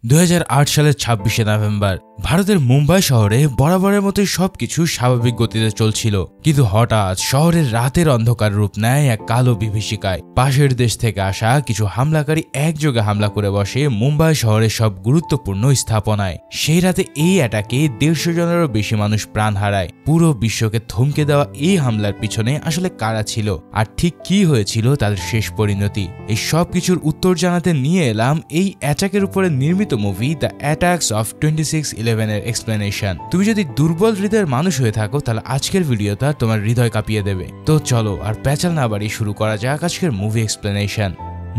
2008 সালের 26শে নভেম্বর ভারতের মুম্বাই শহরে বরাবরের মতোই সবকিছু স্বাভাবিক গতিতে চলছিল, কিন্তু হঠাৎ শহরের রাতের অন্ধকার রূপ নেয় এক কালো বিভীষিকায়। পাশের দেশ থেকে আসা কিছু হামলাকারী একযোগে হামলা করে বসে মুম্বাই শহরের সব গুরুত্বপূর্ণ স্থাপনায়। সেই রাতে এই অ্যাটাকে 150 জনেরও বেশি মানুষ প্রাণ হারায়। পুরো বিশ্বকে থমকে দেওয়া এই হামলার পিছনে আসলে কারা ছিল আর ঠিক কি হয়েছিল তাদের শেষ পরিণতি, এই সব কিছুর উত্তর জানাতে নিয়ে এলাম এই অ্যাটাকের উপরে নির্মিত মুভি দ্য অ্যাটাকস অফ 26/11 এর এক্সপ্লেনেশন। তুমি যদি দুর্বল হৃদয়ের মানুষ হয়ে থাকো তাহলে আজকের ভিডিওটা তোমার হৃদয় কাঁপিয়ে দেবে। তো চলো আর প্যাচাল না বাড়িয়ে শুরু করা যাক আজকের মুভি এক্সপ্লেনেশন।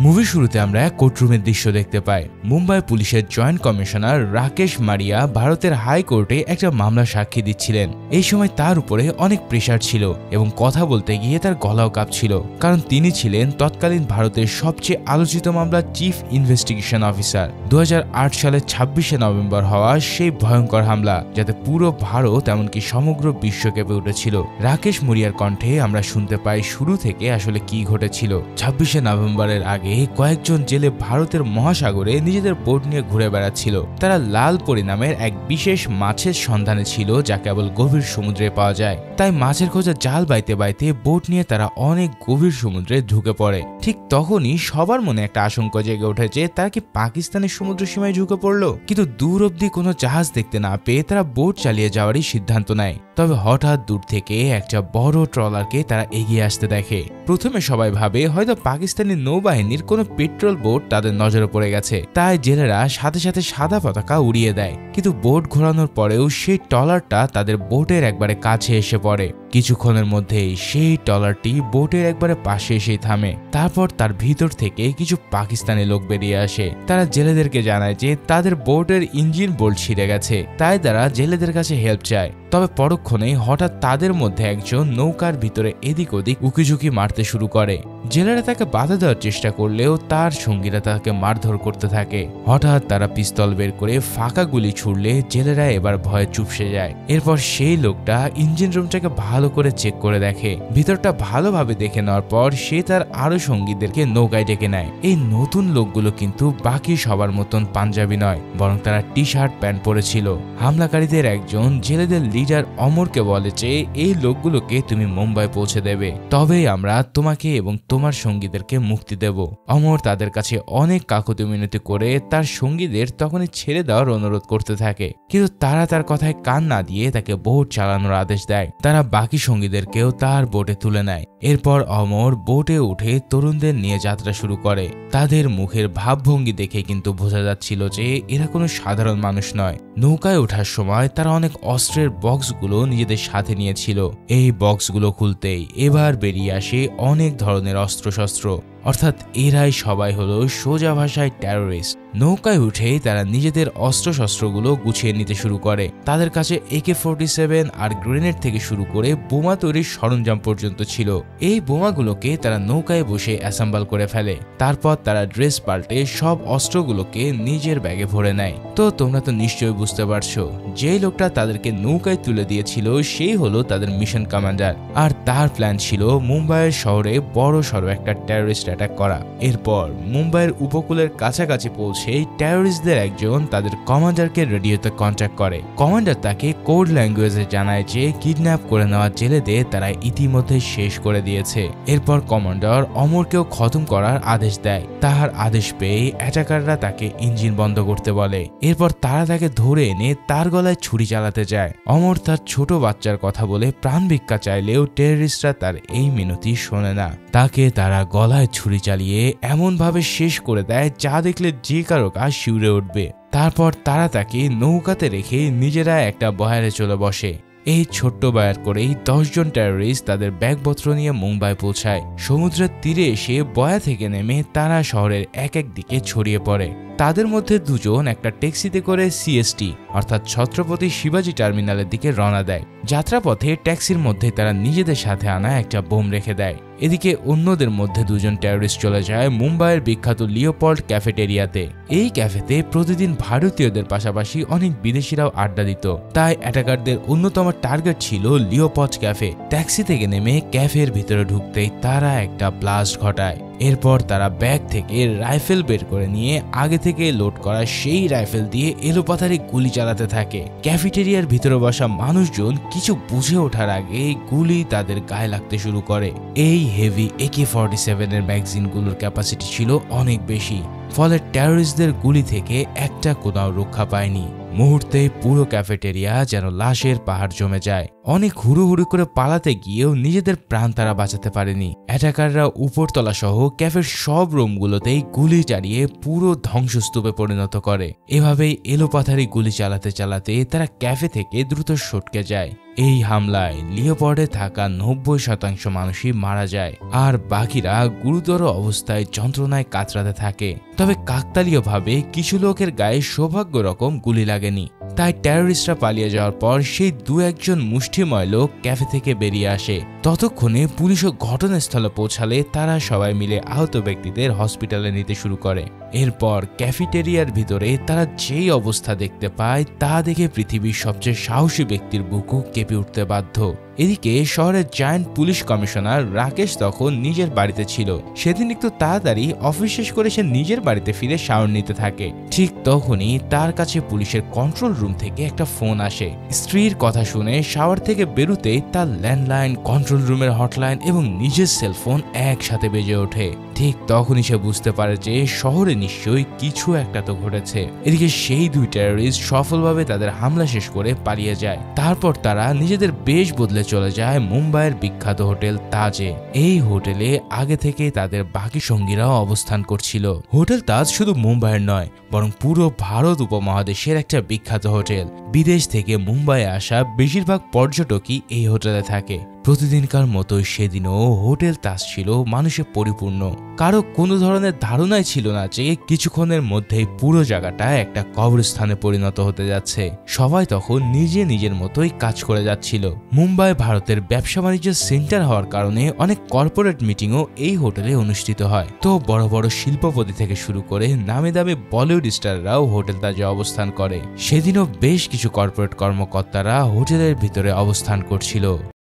মুভির শুরুতে আমরা কোর্টরুমের দৃশ্য দেখতে পাই। মুম্বাই পুলিশের জয়েন্ট কমিশনার রাকেশ মারিয়া ভারতের হাইকোর্টে একটা মামলা সাক্ষী দিচ্ছিলেন। এই সময় তার উপরে অনেক প্রেসার ছিল এবং কথা বলতে গিয়ে তার গলাও কাঁপছিল, কারণ তিনি ছিলেন তৎকালীন ভারতের সবচেয়ে আলোচিত মামলার চিফ ইনভেস্টিগেশন অফিসার। 2008 সালের 26শে নভেম্বর হওয়া সেই ভয়ঙ্কর হামলা, যাতে পুরো ভারত এমনকি সমগ্র বিশ্ব কেঁপে উঠেছিল। রাকেশ মারিয়ার কণ্ঠে আমরা শুনতে পাই শুরু থেকে আসলে কি ঘটেছিল। 26শে নভেম্বরের আগে কয়েকজন জেলে ভারতের মহাসাগরে নিজেদের বোট নিয়ে ঘুরে বেড়াচ্ছিল। তারা লাল পরিণামের এক বিশেষ মাছের সন্ধানে ছিল, যা কেবল গভীর সমুদ্রে পাওয়া যায়। তাই মাছের খোঁজা জাল বাইতে বাইতে বোট নিয়ে তারা অনেক গভীর সমুদ্রে ঢুকে পড়ে। ঠিক তখনই সবার মনে একটা আশঙ্কা জেগে ওঠে যে তারা কি পাকিস্তানের সমুদ্র সীমায় ঢুকে পড়লো। কিন্তু দূর অব্দি কোনো জাহাজ দেখতে না পেয়ে তারা বোট চালিয়ে যাওয়ারই সিদ্ধান্ত নেয়। তবে হঠাৎ দূর থেকে একটা বড় ট্রলারকে তারা এগিয়ে আসতে দেখে। প্রথমে সবাই ভাবে হয়তো পাকিস্তানি নৌবাহিনীর কোনো পেট্রোল বোট তাদের নজরে পড়ে গেছে, তাই জেলেরা সাথে সাথে সাদা পতাকা উড়িয়ে দেয়। কিন্তু বোট ঘোরানোর পরেও সেই ট্রলারটা তাদের বোটের একবারে কাছে এসে পড়ে। কিছুক্ষণের মধ্যেই সেই ট্রলারটি বোটের একবারে পাশে এসেই থামে। তারপর তার ভিতর থেকে কিছু পাকিস্তানি লোক বেরিয়ে আসে। তারা জেলেদেরকে জানায় যে তাদের বোটের ইঞ্জিন বোল্ট ছিঁড়ে গেছে, তাই তারা জেলেদের কাছে হেল্প চায়। তবে পরক্ষণেই হঠাৎ তাদের মধ্যে একজন নৌকার ভিতরে এদিক ওদিক উকিঝুঁকি মারতে শুরু করে। জেলেরা তাকে বাধা দেওয়ার চেষ্টা করলেও তার সঙ্গীরা তাকে মারধর করতে থাকে। হঠাৎ তারা পিস্তল বের করে ফাঁকা গুলি ছুড়লে জেলেরা এবার ভয়ে চুপসে যায়। এরপর সেই লোকটা ইঞ্জিন রুমটাকে ভালো করে চেক করে দেখে। ভিতরটা ভালোভাবে দেখে নেওয়ার পর সে তার আরো সঙ্গীদেরকে নৌকায় ডেকে নেয়। এই নতুন লোকগুলো কিন্তু বাকি সবার মতন পাঞ্জাবি নয়, বরং তারা টি শার্ট প্যান্ট পরেছিল। হামলাকারীদের একজন জেলেদের লিডার অমরকে বলে যে এই লোকগুলোকে তুমি মুম্বাই পৌঁছে দেবে, তবেই আমরা তোমাকে এবং তোমার সঙ্গীদেরকে মুক্তি দেব। অমর তাদের কাছে অনেক কাকুতি মিনতি করে তার সঙ্গীদের তখনই ছেড়ে দেওয়ার অনুরোধ করতে থাকে, কিন্তু তারা তার কথায় কান না দিয়ে তাকে বোট চালানোর আদেশ দেয়। তারা বাকি সঙ্গীদেরকেও তার বোটে তুলে নেয়। এরপর অমর বোটে উঠে তরুণদের নিয়ে যাত্রা শুরু করে। তাদের মুখের ভাবভঙ্গি দেখে কিন্তু বোঝা যাচ্ছিল যে এরা কোনো সাধারণ মানুষ নয়। নৌকায় ওঠার সময় তারা অনেক অস্ত্রের বক্সগুলো নিজেদের সাথে নিয়েছিল। এই বক্সগুলো খুলতেই এবার বেরিয়ে আসে অনেক ধরনের অস্ত্রশস্ত্র, অর্থাৎ এরাই সবাই হলো সোজা ভাষায় টেরোরিস্ট। নৌকায় উঠেই তারা নিজেদের অস্ত্রশস্ত্রগুলো গুছিয়ে নিতে শুরু করে। তাদের কাছে AK-47 আর গ্রেনেড থেকে শুরু করে বোমা তৈরির সরঞ্জাম পর্যন্ত ছিল। এই বোমাগুলোকে তারা নৌকায় বসে অ্যাসেম্বল করে ফেলে। তারপর তারা ড্রেস পাল্টে সব অস্ত্রগুলোকে নিজের ব্যাগে ভরে নেয়। তো তোমরা তো নিশ্চয়ই বুঝতে পারছো, যে লোকটা তাদেরকে নৌকায় তুলে দিয়েছিল সেই হলো তাদের মিশন কমান্ডার, আর তার প্ল্যান ছিল মুম্বাইয়ের শহরে বড় সড়ো একটা টেরোরিস্ট অ্যাটাক করা। এরপর মুম্বাইয়ের উপকূলের কাছাকাছি পৌঁছে টেরোরিস্টদের একজন তাদের কমান্ডারকে রেডিওতে কন্ট্যাক্ট করে। কমান্ডার তাকে কোড ল্যাঙ্গুয়েজে জানায় যে কিডন্যাপ করে নেওয়া জেলেদের তারা ইতিমধ্যে শেষ করে দিয়েছে। এরপর কমান্ডার অমরকেও খতম করার আদেশ দেয়। তার আদেশ পেয়ে অ্যাটাকাররা তাকে ইঞ্জিন বন্ধ করতে বলে। এরপর তারা তাকে ধরে এনে তার গলায় ছুরি চালাতে যায়। অমর তার ছোট বাচ্চার কথা বলে প্রাণ ভিক্ষা চাইলেও টেররিস্টরা তার এই মিনতি শোনে না। তাকে তারা গলায় ছুরি চালিয়ে এমন ভাবে শেষ করে দেয় যা দেখলে যে কারো গা শিউরে উঠবে। তারপর তারা তাকে নৌকাতে রেখে নিজেরা একটা বয়ারে চলে বসে। এই ছোট্ট বয়ার করেই 10 জন টেররিস্ট তাদের ব্যাগপত্র নিয়ে মুম্বাই পৌঁছায়। সমুদ্রের তীরে এসে বয়া থেকে নেমে তারা শহরের এক এক দিকে ছড়িয়ে পড়ে। তাদের মধ্যে দুজন একটা ট্যাক্সিতে করে CST অর্থাৎ ছত্রপতি শিবাজি টার্মিনালের দিকে রওনা দেয়। যাত্রাপথে ট্যাক্সির মধ্যে তারা নিজেদের সাথে আনা একটা বোম রেখে দেয়। এদিকে অন্যদের মধ্যে দুজন টেররিস্ট চলে যায় মুম্বাইয়ের বিখ্যাত লিওপল্ড ক্যাফেটেরিয়াতে। এই ক্যাফেতে প্রতিদিন ভারতীয়দের পাশাপাশি অনেক বিদেশিরাও আড্ডা দিত, তাই অ্যাটাকারদের অন্যতম টার্গেট ছিল লিওপল্ড ক্যাফে। ট্যাক্সি থেকে নেমে ক্যাফের ভিতরে ঢুকতেই তারা একটা ব্লাস্ট ঘটায়। এরপর তারা ব্যাগ থেকে রাইফেল বের করে নিয়ে আগে থেকে লোড করা সেই রাইফেল দিয়ে এলোপাথারি গুলি চালাতে থাকে। ক্যাফেটেরিয়ার ভিতরে বসা মানুষজন কিছু বুঝে ওঠার আগে গুলি তাদের গায়ে লাগতে শুরু করে। এই হেভি AK-47 এর ম্যাগাজিনগুলোর ক্যাপাসিটি ছিল অনেক বেশি, ফলে টেররিস্টদের গুলি থেকে একটা কোথাও রক্ষা পায়নি। মুহূর্তে পুরো ক্যাফেটেরিয়া যেন লাশের পাহাড় জমে যায়। অনেক হুড়োহুড়ি করে পালাতে গিয়েও নিজেদের প্রাণ তারা বাঁচাতে পারেনি। অ্যাটাকাররা উপরতলা সহ ক্যাফের সব রুমগুলোতেই গুলি চালিয়ে পুরো ধ্বংসস্তূপে পরিণত করে। এভাবেই এলোপাথারি গুলি চালাতে চালাতে তারা ক্যাফে থেকে দ্রুত সটকে যায়। এই হামলায় লিওপোল্ডে থাকা 90% মানুষই মারা যায়, আর বাকিরা গুরুতর অবস্থায় যন্ত্রণায় কাতরাতে থাকে। তবে কাকতালীয়ভাবে কিছু লোকের গায়ে সৌভাগ্য রকম গুলি লাগেনি। তাই টেররিস্টরা পালিয়ে যাওয়ার পর সেই 2-1 মুষ্টিময় লোক ক্যাফে থেকে বেরিয়ে আসে। ততক্ষণে পুলিশও ঘটনাস্থলে পৌঁছালে তারা সবাই মিলে আহত ব্যক্তিদের হসপিটালে নিতে শুরু করে। এরপর ক্যাফেটেরিয়ার ভিতরে তারা যেই অবস্থা দেখতে পায় তা দেখে পৃথিবীর সবচেয়ে সাহসী ব্যক্তির বুকও কেঁপে উঠতে বাধ্য। এদিকে শহরের জয়েন্ট পুলিশ কমিশনার রাকেশ তখন নিজের বাড়িতে ছিল। সেদিন একটু তাড়াতাড়ি অফিস শেষ করে সে নিজের বাড়িতে ফিরে শাওয়ার নিতে থাকে। ঠিক তখনই তার কাছে পুলিশের কন্ট্রোল রুম থেকে একটা ফোন আসে। স্ত্রীর কথা শুনে শাওয়ার থেকে বেরোতেই তার ল্যান্ডলাইন, কন্ট্রোল রুমের হটলাইন এবং নিজের সেলফোন একসাথে বেজে ওঠে। ঠিক তখনই সে বুঝতে পারে যে শহরে নিশ্চয়ই কিছু একটা তো ঘটেছে। এদিকে সেই 2 টেররিস্ট সফলভাবে তাদের হামলা শেষ করে পালিয়ে যায়। তারপর তারা নিজেদের বেশ বদলে চলে যায় মুম্বাইয়ের বিখ্যাত হোটেল তাজে। এই হোটেলে আগে থেকে তাদের বাকি সঙ্গীরাও অবস্থান করছিল। হোটেল তাজ শুধু মুম্বাইয়ের নয়, বরং পুরো ভারত উপমহাদেশের একটা বিখ্যাত হোটেল। বিদেশ থেকে মুম্বাইয়ে আসা বেশিরভাগ পর্যটকই এই হোটেলে থাকে। প্রতিদিনকার মতোই সেদিনও হোটেল তাজ ছিল মানুষে পরিপূর্ণ। কারো কোনো ধরনের ধারণাই ছিল না যে কিছুক্ষণের মধ্যেই পুরো জায়গাটা একটা কবরস্থানে পরিণত হতে যাচ্ছে। সবাই তখন নিজের মতোই কাজ করে যাচ্ছিল। মুম্বাই ভারতের ব্যবসা বাণিজ্যের সেন্টার হওয়ার কারণে অনেক কর্পোরেট মিটিংও এই হোটেলে অনুষ্ঠিত হয়। তো বড় বড় শিল্পপতি থেকে শুরু করে নামি দামি বলিউড স্টাররাও হোটেল তাজে অবস্থান করে। সেদিনও বেশ কিছু কর্পোরেট কর্মকর্তারা হোটেলের ভিতরে অবস্থান করছিল।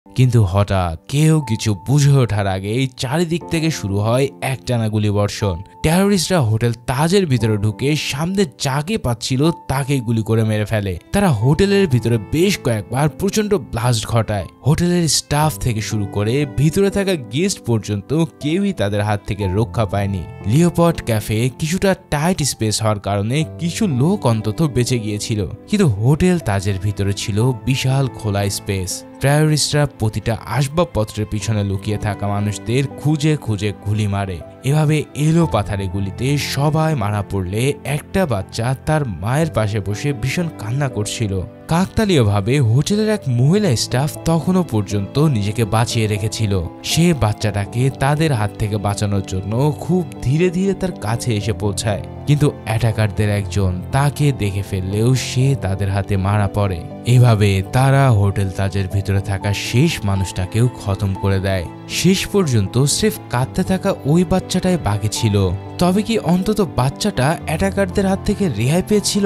কিন্তু হঠাৎ কেউ কিছু বুঝে ওঠার আগেই চারিদিক থেকে শুরু হয় একটানা গুলিবর্ষণ। টেররিস্টরা হোটেল তাজের ভিতরে ঢুকে সামনে যাকে পাচ্ছিল তাকেই গুলি করে মেরে ফেলে। তারা হোটেলের ভিতরে বেশ কয়েকবার প্রচন্ড ব্লাস্ট ঘটায়। হোটেলের স্টাফ থেকে শুরু করে ভিতরে থাকা গেস্ট পর্যন্ত কেউই তাদের হাত থেকে রক্ষা পায়নি। লিওপোল্ড ক্যাফে কিছুটা টাইট স্পেস হওয়ার কারণে কিছু লোক অন্তত বেঁচে গিয়েছিল, কিন্তু হোটেল তাজের ভিতরে ছিল বিশাল খোলা স্পেস। টেররিস্টরা প্রতিটা আসবাবপত্রের পিছনে লুকিয়ে থাকা মানুষদের খুঁজে খুঁজে গুলি মারে। এভাবে এলো পাথারে গুলিতে সবাই মারা পড়লে একটা বাচ্চা তার মায়ের পাশে বসে ভীষণ কান্না করছিল। কাকতালীয়ভাবে হোটেলের এক মহিলা স্টাফ তখনও পর্যন্ত নিজেকে বাঁচিয়ে রেখেছিল। সে বাচ্চাটাকে তাদের হাত থেকে বাঁচানোর জন্য খুব ধীরে ধীরে তার কাছে এসে পৌঁছায়, কিন্তু অ্যাটাকারদের একজন তাকে দেখে ফেললেও সে তাদের হাতে মারা পড়ে। এভাবে তারা হোটেল তাজের ভিতরে থাকা শেষ মানুষটাকেও খতম করে দেয়। শেষ পর্যন্ত স্রেফ কাঁদতে থাকা ওই বাচ্চাটাই বাকি ছিল। তবে কি অন্তত বাচ্চাটা অ্যাটাকারদের হাত থেকে রেহাই পেয়েছিল?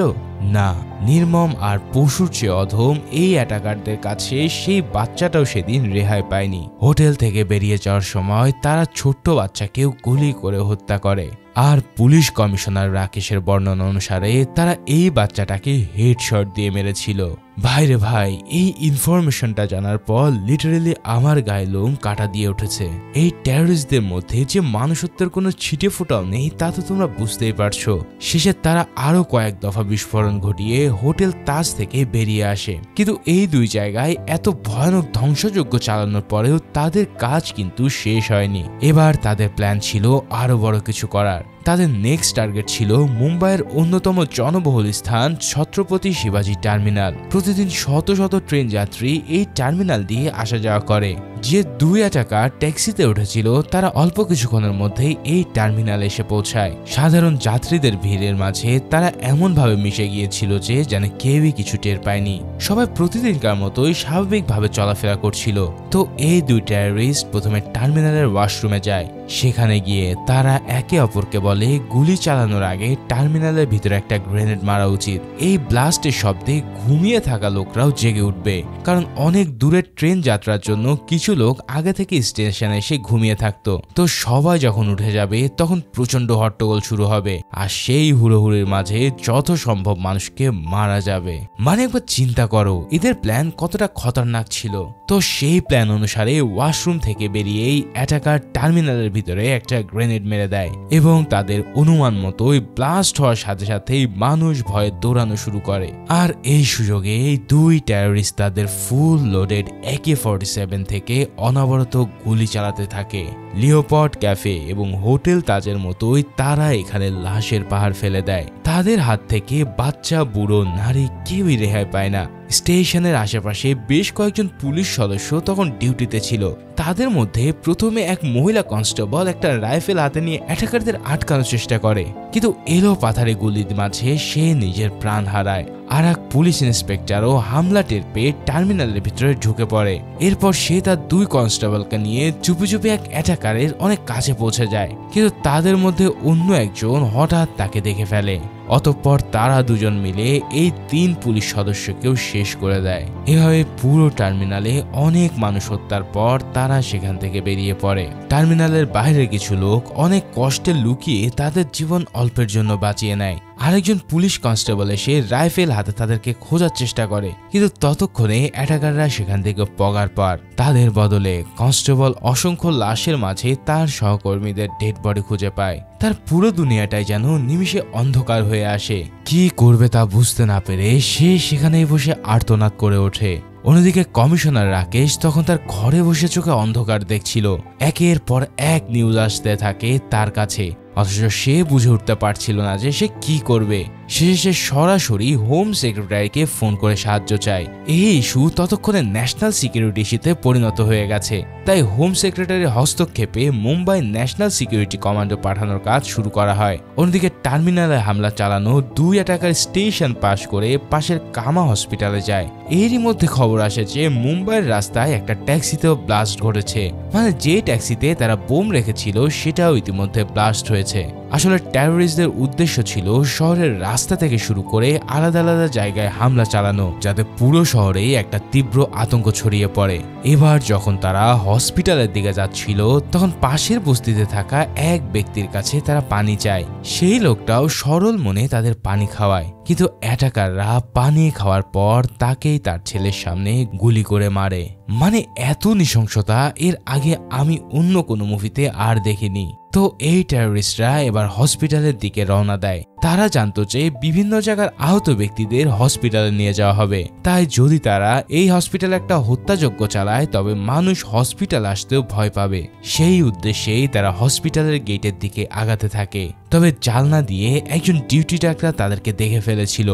না, নির্মম আর পশুর চেয়ে অধম এই অ্যাটাকারদের কাছে সেই বাচ্চাটাও সেদিন রেহাই পায়নি। হোটেল থেকে বেরিয়ে যাওয়ার সময় তারা ছোট্ট বাচ্চাকেও গুলি করে হত্যা করে। আর পুলিশ কমিশনার রাকেশের বর্ণনা অনুসারে তারা এই বাচ্চাটাকে হেডশট দিয়ে মেরেছিল। ভাইরে ভাই, এই ইনফরমেশনটা জানার পর লিটারেলি আমার গায়ে লোম কাটা দিয়ে উঠেছে। এই টেররিস্টদের মধ্যে যে মানুষত্বের কোনো ছিটে ফোটাও নেই তা তো তোমরা বুঝতেই পারছো। শেষে তারা আরো কয়েক দফা বিস্ফোরণ ঘটিয়ে হোটেল তাজ থেকে বেরিয়ে আসে। কিন্তু এই 2 জায়গায় এত ভয়ানক ধ্বংসযজ্ঞ চালানোর পরেও তাদের কাজ কিন্তু শেষ হয়নি। এবার তাদের প্ল্যান ছিল আরো বড় কিছু করার। তাদের নেক্সট টার্গেট ছিল মুম্বাইয়ের অন্যতম জনবহুল স্থান ছত্রপতি শিবাজি টার্মিনাল। প্রতিদিন শত শত ট্রেন যাত্রী এই টার্মিনাল দিয়ে আসা যাওয়া করে। যে 2 অ্যাটাকার ট্যাক্সিতে উঠেছিল তারা অল্প কিছুক্ষণের মধ্যেই এই টার্মিনালে এসে পৌঁছায়। সাধারণ যাত্রীদের ভিড়ের মাঝে তারা এমনভাবে মিশে গিয়েছিল যে যেন কেউই কিছু টের পায়নি। সবাই প্রতিদিনকার মতোই স্বাভাবিকভাবে চলাফেরা করছিল। তো এই 2 টেররিস্ট প্রথমে টার্মিনালের ওয়াশরুমে যায়। সেখানে গিয়ে তারা একে অপরকে বলে গুলি চালানোর আগে টার্মিনালের ভিতরে একটা গ্রেনেড মারা উচিত। এই ব্লাস্টের শব্দে ঘুমিয়ে থাকা লোকরাও জেগে উঠবে, কারণ অনেক দূরের ট্রেন যাত্রার জন্য কিছু লোক আগে থেকে স্টেশনে এসে ঘুমিয়ে থাকতো। তো সবাই যখন উঠে যাবে তখন প্রচন্ড হট্টগোল শুরু হবে, আর সেই হুড়োহুড়ির মাঝে যত সম্ভব মানুষকে মারা যাবে। মানে একবার চিন্তা করো এদের প্ল্যান কতটা খতরনাক ছিল। তো সেই প্ল্যান অনুসারে ওয়াশরুম থেকে বেরিয়েই অ্যাটাকার টার্মিনালের ভিতরে একটা গ্রেনেড মেরে দেয় এবং তাদের অনুমান মতোই ব্লাস্ট হওয়ার সাথে সাথেই মানুষ ভয়ে দৌড়ানো শুরু করে। আর এই সুযোগে এই দুই টেররিস্ট তাদের ফুল লোডেড AK-47 থেকে অনবরত গুলি চালাতে থাকে। লিওপট ক্যাফে এবং হোটেল তাজের মতোই তারা এখানে লাশের পাহাড় ফেলে দেয়। তাদের হাত থেকে বাচ্চা, বুড়ো, নারী কেউই রেহাই পায় না। স্টেশনের আশেপাশে বেশ কয়েকজন পুলিশ সদস্য তখন ডিউটিতে ছিল। তাদের মধ্যে প্রথমে এক মহিলা কনস্টেবল একটা রাইফেল হাতে নিয়ে অ্যাটাকারদের আটকানোর চেষ্টা করে, কিন্তু এলো পাথারে গুলির মাঝে সে নিজের প্রাণ হারায়। আর এক পুলিশ ইন্সপেক্টরও হামলা টের পেয়ে টার্মিনালের ভিতরে ঢুকে পড়ে। এরপর সে তার দুই কনস্টেবলকে নিয়ে চুপি চুপি এক অ্যাটাকারের অনেক কাছে পৌঁছে যায়, কিন্তু তাদের মধ্যে অন্য একজন হঠাৎ তাকে দেখে ফেলে। অতঃপর তারা দুজন মিলে এই 3 পুলিশ সদস্যকেও শেষ করে দেয়। এভাবে পুরো টার্মিনালে অনেক মানুষ হত্যার পর তারা সেখান থেকে বেরিয়ে পড়ে। টার্মিনালের বাইরে কিছু লোক অনেক কষ্টে লুকিয়ে তাদের জীবন অল্পের জন্য বাঁচিয়ে নেয়। আরেকজন পুলিশ কনস্টেবল এসে রাইফেল হাতে তাদেরকে খোঁজার চেষ্টা করে, কিন্তু ততক্ষণে অ্যাটাকাররা সেখান থেকে পগার পার। তাদের বদলে কনস্টেবল অসংখ্য লাশের মাঝে তার সহকর্মীদের ডেড বডি খুঁজে পায়। তার পুরো দুনিয়াটাই যেন নিমিষে অন্ধকার হয়ে আসে। কি করবে তা বুঝতে না পেরে সে সেখানেই বসে আর্তনাদ করে ওঠে। অন্যদিকে কমিশনার রাকেশ তখন তার ঘরে বসে চোখে অন্ধকার দেখছিল। একের পর এক নিউজ আসতে থাকে তার কাছে, অথচ সে বুঝে উঠতে পারছিল না যে সে কি করবে। শেষে সরাসরি হোম সেক্রেটারিকে ফোন করে সাহায্য চায়। এই ইস্যু ততক্ষণে ন্যাশনাল সিকিউরিটি ইস্যুতে পরিণত হয়ে গেছে, তাই হোম সেক্রেটারির হস্তক্ষেপে মুম্বাই ন্যাশনাল সিকিউরিটি কমান্ডো পাঠানোর কাজ শুরু করা হয়। অন্যদিকে টার্মিনালে হামলা চালানো 2 অ্যাটাকার স্টেশন পাস করে পাশের কামা হসপিটালে যায়। এরই মধ্যে খবর আসে যে মুম্বাইয়ের রাস্তায় একটা ট্যাক্সিতেও ব্লাস্ট ঘটেছে, মানে যে ট্যাক্সিতে তারা বোম রেখেছিল সেটাও ইতিমধ্যে ব্লাস্ট হয়েছে। আসলে টেররিস্টদের উদ্দেশ্য ছিল শহরের রাস্তা থেকে শুরু করে আলাদা আলাদা জায়গায় হামলা চালানো, যাতে পুরো শহরেই একটা তীব্র আতঙ্ক ছড়িয়ে পড়ে। এবার যখন তারা হসপিটালের দিকে যাচ্ছিল তখন পাশের বস্তিতে থাকা এক ব্যক্তির কাছে তারা পানি চায়। সেই লোকটাও সরল মনে তাদের পানি খাওয়ায়, কিন্তু অ্যাটাকাররা পানি খাওয়ার পর তাকেই তার ছেলের সামনে গুলি করে মারে। মানে এত নৃশংসতা এর আগে আমি অন্য কোনো মুভিতে আর দেখিনি। তো এই টেররিস্টরা এবার হসপিটালের দিকে রওনা দেয়। তারা জানতো যে বিভিন্ন জায়গার আহত ব্যক্তিদের হসপিটালে নিয়ে যাওয়া হবে, তাই যদি তারা এই হসপিটালে একটা হত্যাযজ্ঞ চালায় তবে মানুষ হসপিটাল আসতেও ভয় পাবে। সেই উদ্দেশ্যেই তারা হসপিটালের গেটের দিকে আগাতে থাকে। তবে জানলা দিয়ে একজন ডিউটি ডাক্তার তাদেরকে দেখে ফেলেছিল।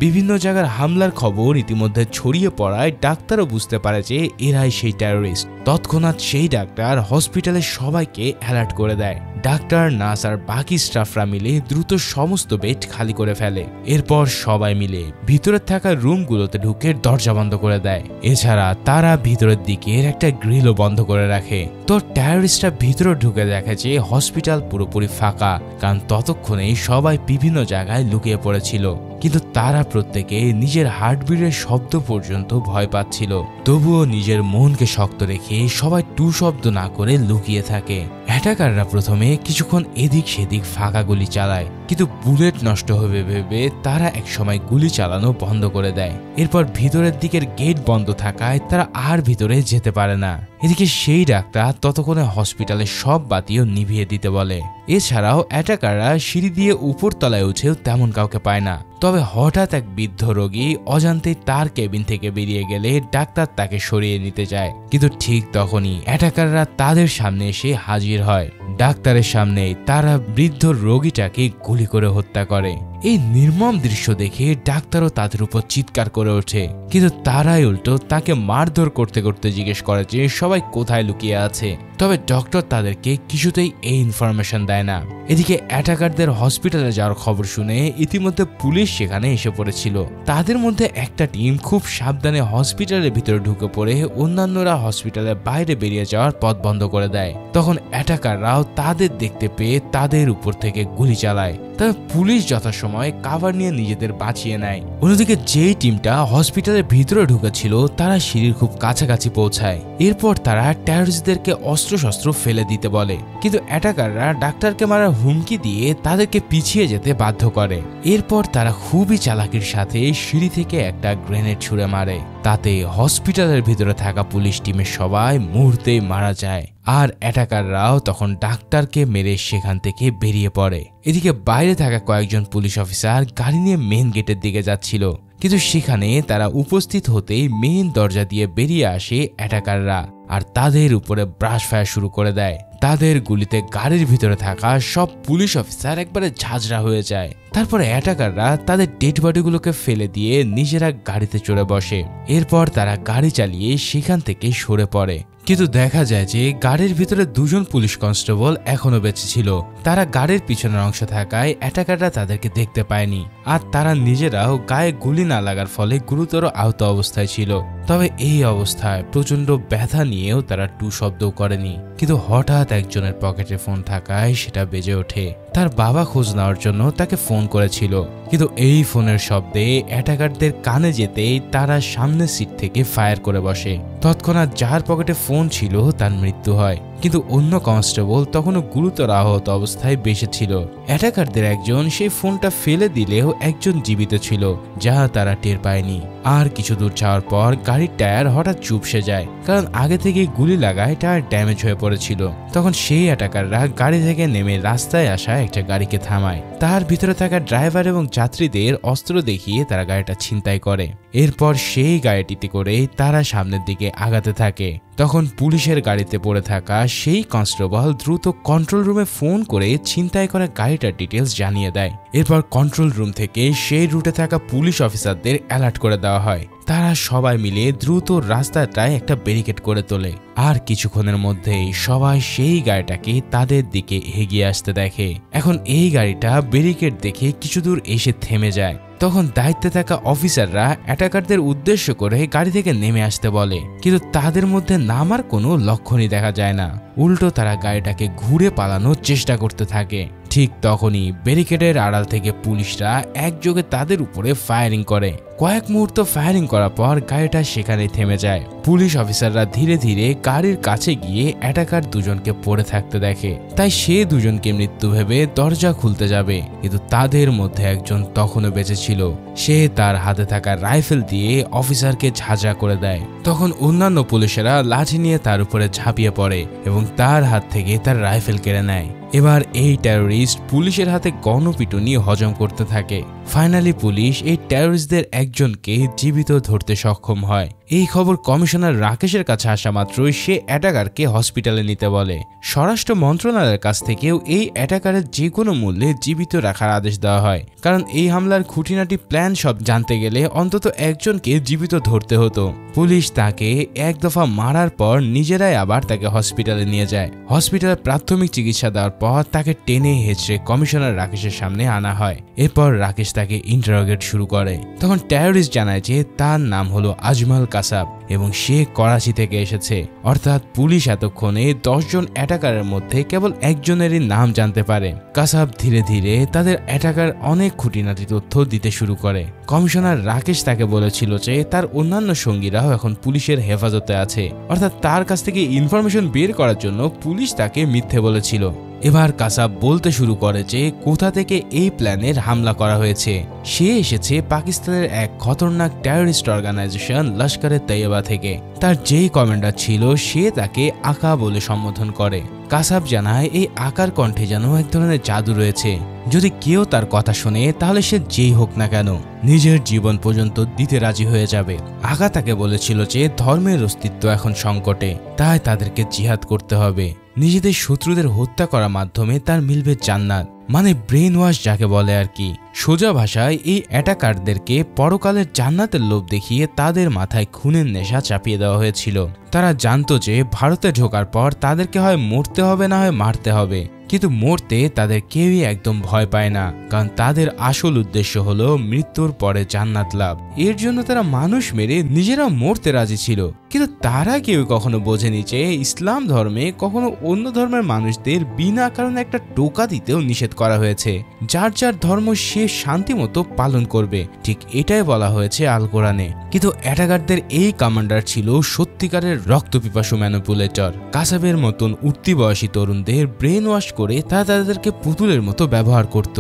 বিভিন্ন জায়গার হামলার খবর ইতিমধ্যে ছড়িয়ে পড়ায় ডাক্তারও বুঝতে পারে যে এরাই সেই টেররিস্ট। তৎক্ষণাৎ সেই ডাক্তার হসপিটালের সবাইকে অ্যালার্ট করে দেয়। ডাক্তার, নার্স আর বাকি স্টাফরা মিলে দ্রুত সমস্ত বেড খালি করে ফেলে। এরপর সবাই মিলে ভিতরে থাকা রুমগুলোতে ঢুকে দরজা বন্ধ করে দেয়। এছাড়া তারা ভিতরের দিকের একটা গ্রিলও বন্ধ করে রাখে। তো টেররিস্টরা ভিতরে ঢুকে দেখে যে হসপিটাল পুরোপুরি ফাঁকা, কারণ ততক্ষণেই সবাই বিভিন্ন জায়গায় লুকিয়ে পড়েছিল। কিন্তু তারা প্রত্যেকে নিজের হার্টবিটের শব্দ পর্যন্ত ভয় পাচ্ছিল। তবুও নিজের মনকে শক্ত রেখে সবাই টু শব্দ না করে লুকিয়ে থাকে। অ্যাটাকাররা প্রথমে কিছুক্ষণ এদিক সেদিক ফাঁকা গুলি চালায়, কিন্তু বুলেট নষ্ট হবে ভেবে তারা একসময় গুলি চালানো বন্ধ করে দেয়। এরপর ভিতরের দিকের গেট বন্ধ থাকায় তারা আর ভিতরে যেতে পারে না। এদিকে সেই ডাক্তার ততক্ষণে হসপিটালের সব বাতিও নিভিয়ে দিতে বলে। এছাড়াও অ্যাটাকাররা সিঁড়ি দিয়ে উপর তলায় উঠেও তেমন কাউকে পায় না। তবে হঠাৎ এক বৃদ্ধ রোগী অজান্তেই তার কেবিন থেকে বেরিয়ে গেলে ডাক্তার তাকে সরিয়ে নিতে যায়, কিন্তু ঠিক তখনই অ্যাটাকাররা তাদের সামনে এসে হাজির হয়। ডাক্তারের সামনেই তারা বৃদ্ধ রোগীটাকে গুলি করে হত্যা করে। এই নির্মম দৃশ্য দেখে ডাক্তারও তাদের উপর চিৎকার করে ওঠে, কিন্তু তারাই উল্টো তাকে মারধর করতে করতে জিজ্ঞেস করে যে সবাই কোথায় লুকিয়ে আছে। তবে ডক্টর তাদেরকে কিছুতেই এই ইনফরমেশন দেয় না। এদিকে অ্যাটাকারদের হসপিটালে যাওয়ার খবর শুনে ইতিমধ্যে পুলিশ সেখানে এসে পড়েছিল। তাদের মধ্যে একটা টিম খুব সাবধানে হসপিটালের ভিতরে ঢুকে পড়ে অন্যান্যরা হসপিটালের বাইরে বেরিয়ে যাওয়ার পথ বন্ধ করে দেয়। তখন অ্যাটাকাররাও অফিসাররাও তাদের দেখতে পেয়ে তাদের উপর থেকে গুলি চালায়। তবে পুলিশ যথাসময়ে কাভার নিয়ে নিজেদের বাঁচিয়ে নেয়। অন্যদিকে যেই টিমটা হসপিটালের ভিতরে ঢুকেছিল তারা সিঁড়ির খুব কাছাকাছি পৌঁছায়। এরপর তারা টেররিস্টদেরকে অস্ত্রশস্ত্র ফেলে দিতে বলে, কিন্তু অ্যাটাকাররা ডাক্তারকে মারার হুমকি দিয়ে তাদেরকে পিছিয়ে যেতে বাধ্য করে। এরপর তারা খুবই চালাকির সাথে সিঁড়ি থেকে একটা গ্রেনেড ছুঁড়ে মারে। তাতে হসপিটালের ভিতরে থাকা পুলিশ টিমের সবাই মুহূর্তেই মারা যায়, আর অ্যাটাকাররাও তখন ডাক্তারকে মেরে সেখান থেকে বেরিয়ে পড়ে। এদিকে বাইরে থাকা কয়েকজন পুলিশ অফিসার গাড়ি নিয়ে মেন গেটের দিকে যাচ্ছিল, কিন্তু সেখানে তারা উপস্থিত হতেই মেন দরজা দিয়ে বেরিয়ে আসে অ্যাটাকাররা, আর তাদের উপরে ব্রাশ ফায়ার শুরু করে দেয়। তাদের গুলিতে গাড়ির ভিতরে থাকা সব পুলিশ অফিসার একবারে ঝাঁঝরা হয়ে যায়। তারপরে অ্যাটাকাররা তাদের ডেড বডিগুলোকে ফেলে দিয়ে নিজেরা গাড়িতে চড়ে বসে। এরপর তারা গাড়ি চালিয়ে সেখান থেকে সরে পড়ে, কিন্তু দেখা যায় যে গাড়ির ভিতরে দুজন পুলিশ কনস্টেবল এখনো বেঁচে ছিল। তারা গাড়ির পিছনের অংশ থাকায় অ্যাটাকাররা তাদেরকে দেখতে পায়নি, আর তারা নিজেরাও গায়ে গুলি না লাগার ফলে গুরুতর আহত অবস্থায় ছিল। তবে এই অবস্থায় প্রচন্ড ব্যথা নিয়েও তারা টু শব্দও করেনি। কিন্তু হঠাৎ একজনের পকেটে ফোন থাকায় সেটা বেজে ওঠে। তার বাবা খোঁজ নেওয়ার জন্য তাকে ফোন করেছিল, কিন্তু এই ফোনের শব্দে অ্যাটাকারদের কানে যেতেই তারা সামনের সিট থেকে ফায়ার করে বসে। তৎক্ষণাৎ যার পকেটে ফোন ছিল তার মৃত্যু হয়, কিন্তু অন্য কনস্টেবল তখনও গুরুতর আহত অবস্থায় বেঁচে ছিল। অ্যাটাকারদের একজন সেই ফোনটা ফেলে দিলেও একজন জীবিত ছিল, যা তারা টের পায়নি। আর কিছু দূর যাওয়ার পর গাড়ির টায়ার হঠাৎ চুপসে যায়, কারণ আগে থেকেই গুলি লাগায় টায়ার ড্যামেজ হয়ে পড়েছিল। তখন সেই অ্যাটাকাররা গাড়ি থেকে নেমে রাস্তায় আসা একটা গাড়িকে থামায়। তার ভিতরে থাকা ড্রাইভার এবং যাত্রীদের অস্ত্র দেখিয়ে তারা গাড়িটা ছিনতাই করে। এরপর সেই গাড়িটিতে করে তারা সামনের দিকে আগাতে থাকে। তখন পুলিশের গাড়িতে পড়ে থাকা সেই কনস্টেবল দ্রুত কন্ট্রোল রুমে ফোন করে ছিনতাই করা গাড়িটার ডিটেলস জানিয়ে দেয়। এরপর কন্ট্রোল রুম থেকে সেই রুটে থাকা পুলিশ অফিসারদের অ্যালার্ট করে দেওয়া হয়। তারা সবাই মিলে দ্রুত রাস্তাটায় একটা ব্যারিকেড করে তোলে, আর কিছুক্ষণের মধ্যেই সবাই সেই গাড়িটাকে তাদের দিকে এগিয়ে আসতে দেখে। এখন এই গাড়িটা ব্যারিকেড দেখে কিছু দূর এসে থেমে যায়। তখন দায়িত্বে থাকা অফিসাররা অ্যাটাকারদের উদ্দেশ্য করে গাড়ি থেকে নেমে আসতে বলে, কিন্তু তাদের মধ্যে নামার কোনো লক্ষণই দেখা যায় না। উল্টো তারা গাড়িটাকে ঘুরে পালানোর চেষ্টা করতে থাকে। ঠিক তখনই ব্যারিকেডের আড়াল থেকে পুলিশরা একযোগে তাদের উপরে ফায়ারিং করে। কয়েক মুহূর্ত ফায়ারিং করার পর গাড়িটা সেখানে থেমে যায়। পুলিশ অফিসাররা ধীরে ধীরে গাড়ির কাছে গিয়ে অ্যাটাকার দুজনকে পড়ে থাকতে দেখে, তাই সে দুজনকে মৃত্যু ভেবে দরজা খুলতে যাবে, কিন্তু তাদের মধ্যে একজন তখনও বেঁচে ছিল। সে তার হাতে থাকা রাইফেল দিয়ে অফিসারকে ঝাঁঝরা করে দেয়। তখন অন্যান্য পুলিশেরা লাঠি নিয়ে তার উপরে ঝাঁপিয়ে পড়ে এবং তার হাত থেকে তার রাইফেল কেড়ে নেয়। এবার এই টেররিস্ট পুলিশের হাতে গণপিটুনি হজম করতে থাকে। ফাইনালি পুলিশ এই টেররিস্টদের একজনকে জীবিত ধরতে সক্ষম হয়। এই খবর কমিশনার রাকেশের কাছে আসা মাত্রই সে অ্যাটাকারকে হসপিটালে নিতে বলে। স্বরাষ্ট্র মন্ত্রণালয়ের কাছ থেকেও এই অ্যাটাকারের যে কোনো মূল্যে জীবিত রাখার আদেশ দেওয়া হয়, কারণ এই হামলার খুঁটিনাটি প্ল্যান সব জানতে গেলে অন্তত একজনকে জীবিত ধরতে হতো। পুলিশ তাকে এক দফা মারার পর নিজেরাই আবার তাকে হসপিটালে নিয়ে যায়। হসপিটালে প্রাথমিক চিকিৎসা দেওয়ার পর তাকে টেনে হেঁচড়ে কমিশনার রাকেশের সামনে আনা হয়। এরপর রাকেশ তাকে ইন্টারোগেট শুরু করে। তখন টেররিস্ট জানায় যে তার নাম হলো আজমল কাসাব এবং সে করাচি থেকে এসেছে। অর্থাৎ পুলিশ এতক্ষণে 10 জন অ্যাটাকারের মধ্যে কেবল একজনেরই নাম জানতে পারে। কাসাব ধীরে ধীরে তাদের অ্যাটাকার অনেক খুঁটিনাটি তথ্য দিতে শুরু করে। কমিশনার রাকেশ তাকে বলেছিল যে তার অন্যান্য সঙ্গীরাও এখন পুলিশের হেফাজতে আছে, অর্থাৎ তার কাছ থেকে ইনফরমেশন বের করার জন্য পুলিশ তাকে মিথ্যে বলেছিল। এবার কাসাব বলতে শুরু করে যে কোথা থেকে এই প্ল্যানের হামলা করা হয়েছে। সে এসেছে পাকিস্তানের এক খতরনাক টেররিস্ট অর্গানাইজেশন লস্করে তৈয়বা থেকে। তার যেই কমান্ডার ছিল সে তাকে আকা বলে সম্বোধন করে। কাসাব জানায় এই আকার কণ্ঠে যেন এক ধরনের জাদু রয়েছে, যদি কেউ তার কথা শোনে তাহলে সে যেই হোক না কেন নিজের জীবন পর্যন্ত দিতে রাজি হয়ে যাবে। আকা তাকে বলেছিল যে ধর্মের অস্তিত্ব এখন সংকটে, তাই তাদেরকে জিহাদ করতে হবে। নিজেদের শত্রুদের হত্যা করার মাধ্যমে তার মিলবে জান্নাত। মানে ব্রেন ওয়াশ যাকে বলে আর কি। সোজা ভাষায় এই অ্যাটাকারদেরকে পরকালের জান্নাতের লোভ দেখিয়ে তাদের মাথায় খুনের নেশা চাপিয়ে দেওয়া হয়েছিল। তারা জানতো যে ভারতে ঢোকার পর তাদেরকে হয় মরতে হবে না হয় মারতে হবে, কিন্তু মরতে তাদের কেউই একদম ভয় পায় না, কারণ তাদের আসল উদ্দেশ্য হলো মৃত্যুর পরে জান্নাত লাভ। এর জন্য তারা মানুষ মেরে নিজেরা মরতে রাজি ছিল। কিন্তু তারা কেউ কখনো বোঝেনি যে ইসলাম ধর্মে কখনো অন্য ধর্মের মানুষদের বিনা কারণে একটা টোকা দিতেও নিষেধ করা হয়েছে। যার যার ধর্ম সে শান্তি মতো পালন করবে, ঠিক এটাই বলা হয়েছে আল কোরআনে। কিন্তু অ্যাটাকারদের এই কমান্ডার ছিল সত্যিকারের রক্তপিপাসু ম্যানিপুলেটর। কাসাবের মতন উঠতি বয়সী তরুণদের ব্রেন ওয়াশ করে তারা তাদেরকে পুতুলের মতো ব্যবহার করত।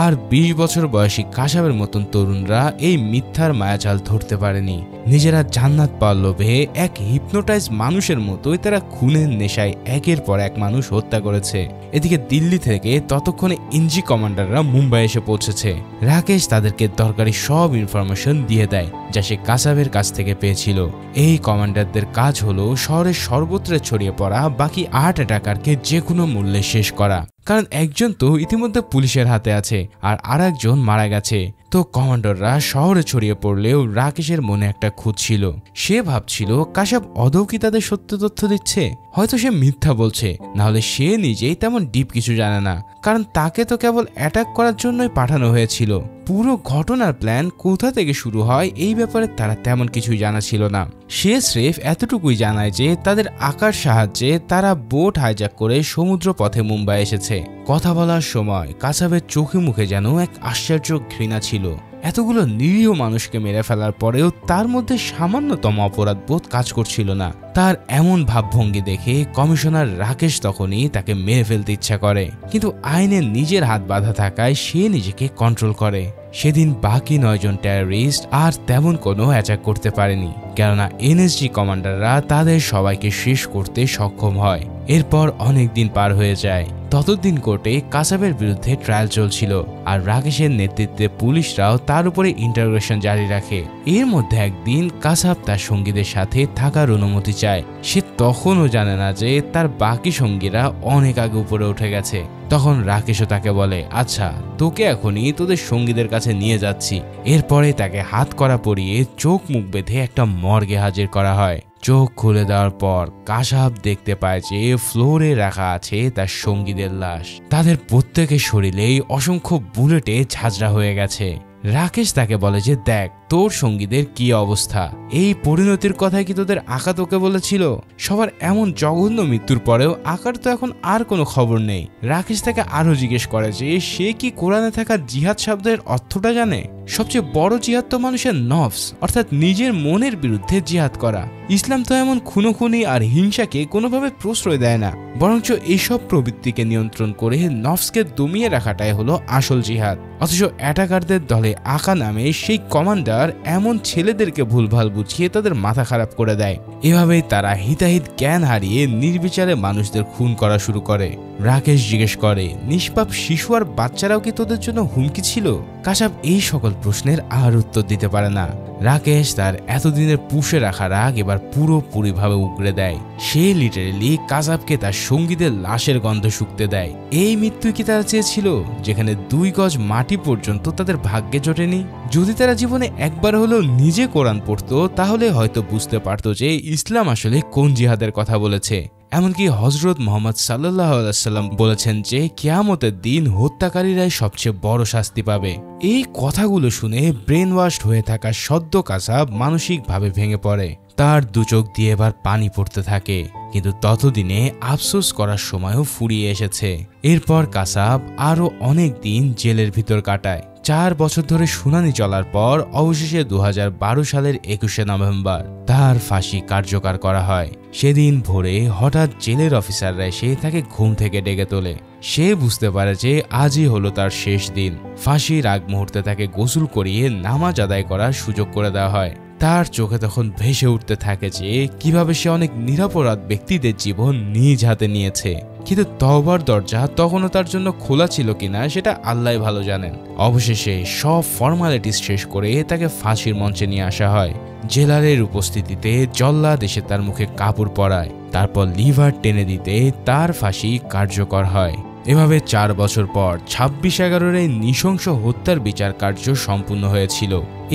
আর 20 বছর বয়সী কাসাবের মতন তরুণরা এই মিথ্যার মায়াজাল ধরতে পারেনি। নিজেরা জান্নাত পাওয়ার লোভে এক হিপনোটাইজ মানুষের মতোই তারা খুনের নেশায় একের পর এক মানুষ হত্যা করেছে। এদিকে দিল্লি থেকে ততক্ষণে এনজি কমান্ডাররা মুম্বাই এসে পৌঁছেছে। রাকেশ তাদেরকে দরকারি সব ইনফরমেশন দিয়ে দেয় যা সে কাসাবের কাছ থেকে পেয়েছিল। এই কমান্ডারদের কাজ হলো শহরের সর্বত্র ছড়িয়ে পড়া বাকি 8 অ্যাটাকারকে যে কোনো মূল্যে শেষ করা, কারণ একজন তো ইতিমধ্যে পুলিশের হাতে আছে আর আরেকজন মারা গেছে। তো কমান্ডাররা শহরে ছড়িয়ে পড়লেও রাকেশের মনে একটা খুঁত ছিল। সে ভাবছিল কাসাব আদৌ কি তাদের সত্য তথ্য দিচ্ছে। হয়তো সে মিথ্যা বলছে, নাহলে সে নিজেই তেমন ডিপ কিছু জানে না, কারণ তাকে তো কেবল অ্যাটাক করার জন্যই পাঠানো হয়েছিল। পুরো ঘটনার প্ল্যান কোথা থেকে শুরু হয় এই ব্যাপারে তারা তেমন কিছুই জানা ছিল না। সে স্রেফ এতটুকুই জানায় যে তাদের আকার সাহায্যে তারা বোট হাইজ্যাক করে সমুদ্র পথে মুম্বাই এসেছে। কথা বলার সময় কাসাবের চোখে মুখে যেন এক আশ্চর্য ঘৃণা ছিল। এতগুলো নিরীহ মানুষকে মেরে ফেলার পরেও তার মধ্যে সামান্যতম অপরাধ বোধ কাজ করছিল না। তার এমন ভাবভঙ্গি দেখে কমিশনার রাকেশ তখনই তাকে মেরে ফেলতে ইচ্ছা করে, কিন্তু আইনের নিজের হাত বাঁধা থাকায় সে নিজেকে কন্ট্রোল করে। সেদিন বাকি 9 জন টেররিস্ট আর তেমন কোনো অ্যাটাক করতে পারেনি, কেননা এনএসজি কমান্ডাররা তাদের সবাইকে শেষ করতে সক্ষম হয়। এরপর অনেক দিন পার হয়ে যায়। ততদিন কোর্টে কাসাবের বিরুদ্ধে ট্রায়াল চলছিল আর রাকেশের নেতৃত্বে পুলিশরাও তার উপরে ইন্টারোগেশন জারি রাখে। এর মধ্যে একদিন কাসাব তার সঙ্গীদের সাথে থাকার অনুমতি চায়। সে তখনও জানে না যে তার বাকি সঙ্গীরা অনেক আগে উপরে উঠে গেছে। তখন রাকেশও তাকে বলে, আচ্ছা তোকে এখনই তোদের সঙ্গীদের কাছে নিয়ে যাচ্ছি। এরপরে তাকে হাত করা পরিয়ে চোখ মুখ বেঁধে একটা মর্গে হাজির করা হয়। চোখ খুলে দেওয়ার পর কাসাব দেখতে পায় যে ফ্লোরে রাখা আছে তার সঙ্গীদের লাশ। তাদের প্রত্যেকের শরীরেই অসংখ্য বুলেটে ঝাঁঝরা হয়ে গেছে। রাকেশ তাকে বলে যে দেখ তোর সঙ্গীদের কি অবস্থা, এই পরিণতির কথাই কি তোদের আকা তোকে বলেছিল? সবার এমন জঘন্য মৃত্যুর পরেও আকার তো এখন আর কোনো খবর নেই। রাকেশ তাকে আরো জিজ্ঞেস করে যে সে কি কোরআনে থাকা জিহাদ শব্দের অর্থটা জানে? সবচেয়ে বড় জিহাদ তো মানুষের নফস অর্থাৎ নিজের মনের বিরুদ্ধে জিহাদ করা। ইসলাম তো এমন খুনোখুনি আর হিংসাকে কোনোভাবে প্রশ্রয় দেয় না, বরঞ্চ এইসব প্রবৃত্তিকে নিয়ন্ত্রণ করে নফসকে দমিয়ে রাখাটাই হলো আসল জিহাদ। অথচ অ্যাটাকারদের দলে আকা নামে সেই কমান্ডার এমন ছেলেদেরকে ভুলভাল বুঝিয়ে তাদের মাথা খারাপ করে দেয়। এভাবেই তারা হিতাহিত জ্ঞান হারিয়ে নির্বিচারে মানুষদের খুন করা শুরু করে। রাকেশ জিজ্ঞেস করে, নিষ্পাপ শিশু আর বাচ্চারাও কি তোদের জন্য হুমকি ছিল? কাসাব এই সকল প্রশ্নের আর উত্তর দিতে পারে না। রাকেশ তার এতদিনের পুষে রাখা রাগ এবার পুরোপুরিভাবে উগড়ে দেয়। সে লিটারেলি কাসাবকে তার সঙ্গীদের লাশের গন্ধ শুকতে দেয়। এই মৃত্যু কি তারা চেয়েছিল, যেখানে 2 গজ মাটি পর্যন্ত তাদের ভাগ্যে জোটেনি? যদি তারা জীবনে একবার হলেও নিজে কোরআন পড়তো তাহলে হয়তো বুঝতে পারতো যে ইসলাম আসলে কোন জিহাদের কথা বলেছে। এমনকি হযরত মুহাম্মদ সাল্লাল্লাহু আলাইহি সাল্লাম বলেছেন যে কিয়ামতের দিন হত্যাকারীরাই সবচেয়ে বড় শাস্তি পাবে। এই কথাগুলো শুনে ব্রেন ওয়াশড হয়ে থাকা সদ্য কাসাব মানসিকভাবে ভেঙে পড়ে। তার 2 চোখ দিয়ে এবার পানি পড়তে থাকে, কিন্তু ততদিনে আফসোস করার সময়ও ফুরিয়ে এসেছে। এরপর কাসাব আরো অনেক দিন জেলের ভিতর কাটায়। 4 বছর ধরে শুনানি চলার পর অবশেষে 2012 সালের 21শে নভেম্বর তার ফাঁসি কার্যকর করা হয়। সেদিন ভোরে হঠাৎ জেলের অফিসাররা এসে তাকে ঘুম থেকে ডেকে তোলে। সে বুঝতে পারে যে আজই হলো তার শেষ দিন। ফাঁসির আগ মুহূর্তে তাকে গোসল করিয়ে নামাজ আদায় করার সুযোগ করে দেওয়া হয়। তার চোখে তখন ভেসে উঠতে থাকে যে কিভাবে সে অনেক নিরপরাধ ব্যক্তিদের জীবন নিজ হাতে নিয়েছে, কিন্তু তওবার দরজা তখনও তার জন্য খোলা ছিল কিনা সেটা আল্লাহই ভালো জানেন। অবশেষে সব ফর্মালিটিস শেষ করে তাকে ফাঁসির মঞ্চে নিয়ে আসা হয়। জেলারের উপস্থিতিতে জল্লাদ এসে তার মুখে কাপড় পরায়, তারপর লিভার টেনে দিতে তার ফাঁসি কার্যকর হয়। এভাবে 4 বছর পর 26/11 এই নৃশংস হত্যার বিচার কার্য সম্পূর্ণ হয়েছিল।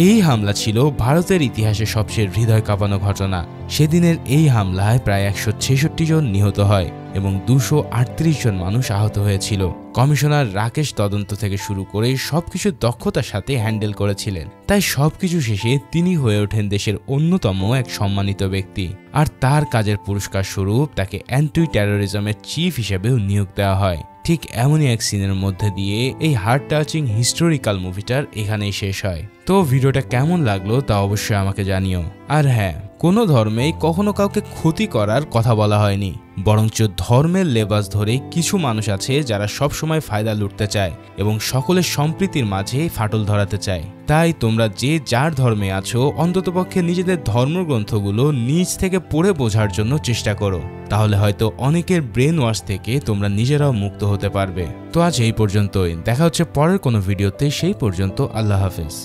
এই হামলা ছিল ভারতের ইতিহাসে সবচেয়ে হৃদয় কাঁপানো ঘটনা। সেদিনের এই হামলায় প্রায় 166 জন নিহত হয় এবং 238 জন মানুষ আহত হয়েছিল। কমিশনার রাকেশ তদন্ত থেকে শুরু করে সবকিছু দক্ষতার সাথে হ্যান্ডেল করেছিলেন। তাই সবকিছু শেষে তিনি হয়ে ওঠেন দেশের অন্যতম এক সম্মানিত ব্যক্তি। আর তার কাজের পুরস্কার স্বরূপ তাকে অ্যান্টি টেরোরিজমের চিফ হিসেবেও নিয়োগ দেওয়া হয়। ঠিক এমনই এক সিনের মধ্যে দিয়ে এই হার্ট টাচিং হিস্টোরিক্যাল মুভিটার এখানেই শেষ হয়। তো ভিডিওটা কেমন লাগলো তা অবশ্যই আমাকে জানিও। আর হ্যাঁ, কোনো ধর্মেই কখনো কাউকে ক্ষতি করার কথা বলা হয়নি, বরঞ্চ ধর্মের লেবাস ধরে কিছু মানুষ আছে যারা সবসময় ফায়দা লুটতে চায় এবং সকলের সম্প্রীতির মাঝে ফাটল ধরাতে চায়। তাই তোমরা যে যার ধর্মে আছো অন্ততপক্ষে নিজেদের ধর্মগ্রন্থগুলো নিজ থেকে পড়ে বোঝার জন্য চেষ্টা করো, তাহলে হয়তো অনেকের ব্রেন ওয়াশ থেকে তোমরা নিজেরাও মুক্ত হতে পারবে। তো আজ এই পর্যন্তই, দেখা হচ্ছে পরের কোনো ভিডিওতে। সেই পর্যন্ত আল্লাহ হাফেজ।